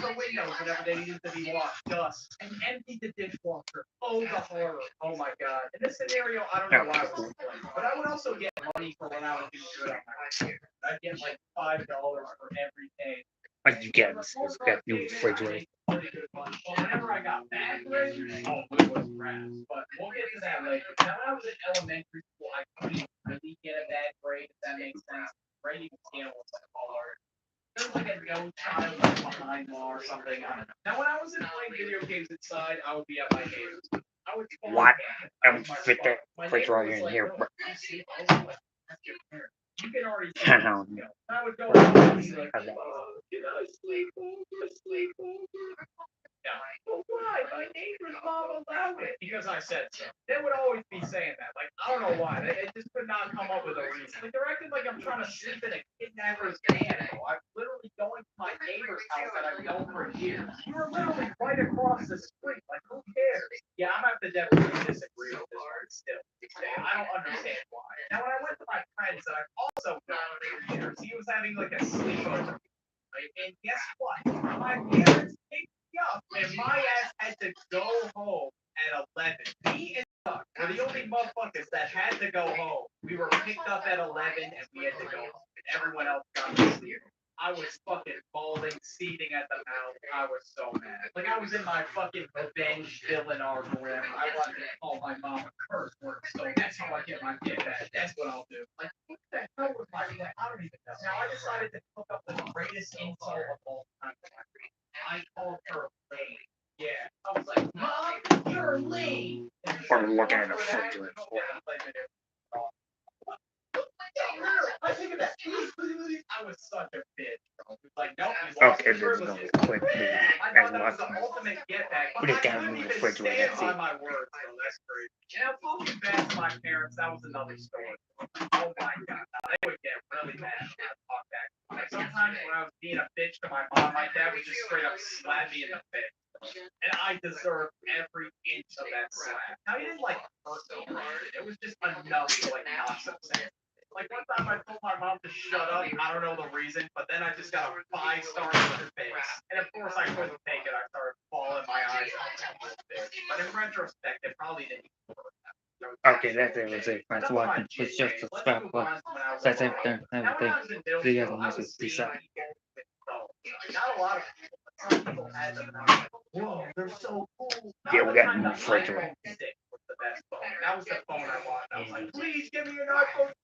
the windows whenever they needed to be washed, dust, and emptied the dishwasher. Oh, the horror. Oh my god. In this scenario, I don't know why I was complaining, but I would also get money for when I would do good on my computer. I'd get like $5 for every day. What you get? It's got new refrigerator. Whenever I got bad grades, oh, it was grass. But we'll get to that later. Now, when I was in elementary school, I couldn't really get a bad grade, if that makes sense. Grading scale was like hard. There was like a no child left behind law or something. I don't know. Now, when I was in playing video games inside, I would be at my neighbor's. I would What? I would fit that refrigerator in here, bro. You can already see. I don't know. I would go and be like, Okay. can I sleep over? Sleep over? Yeah. Well, why? My neighbor's mom allowed it. Because I said so. They would always be saying that. Like, I don't know why. They just could not come up with a reason. Like, they're acting like I'm trying to sleep in a kidnapper's piano. I'm literally going to my neighbor's house that I've known for years. You were literally right across the street. Like, who cares? Yeah, I'm going to have to definitely disagree with this one still. I don't understand why. Now, when I went to my friends that I've also known for years, he was having like a sleepover. Right? And guess what? My parents picked me up, and my ass had to go home at 11. Me and Doug were the only motherfuckers that had to go home. We were picked up at 11, and we had to go home. And everyone else got to sleep. I was fucking bawling, seething at the mouth. I was so mad. Like, I was in my fucking revenge villain arc or whatever. I wanted to call my mom a curse word, so that's how I get my kid back. That's what I'll do. Like, what the hell was my plan? I don't even know. Now, I decided to cook up the greatest insult of all time. I called her lame. Yeah. I was like, Mom, you're lame. Or looking at a refrigerator. I think of that. I was such a bitch, bro. Like, nope. Okay, this is going to be quick. I thought that was the ultimate get back. Put it down in the refrigerator. Stand by my words, though. That's crazy. And I'll talk back to my parents. That was another story. Oh my god, they would get really mad when I talk back. Like, sometimes when I was being a bitch to my mom, my dad would just straight up slap me in the face. And I deserved every inch of that slap. Now, he didn't like hurt me. It was just enough to like not upset. Like, one time I told my mom to shut up. I don't know the reason, but then I just got a 5-star in her face. And of course, I couldn't take it. I started bawling my eyes out. But in retrospect, it probably didn't work. Okay, that's it. That's it. Thanks for watching. It's just subscribe. That's everything. See you guys in the next one. Peace out. Not a lot of people, but some people had them. Whoa, they're so cool. Yeah, we got a new refrigerator. Was the best phone. That was the phone I wanted. I was like, please give me an iPhone 6.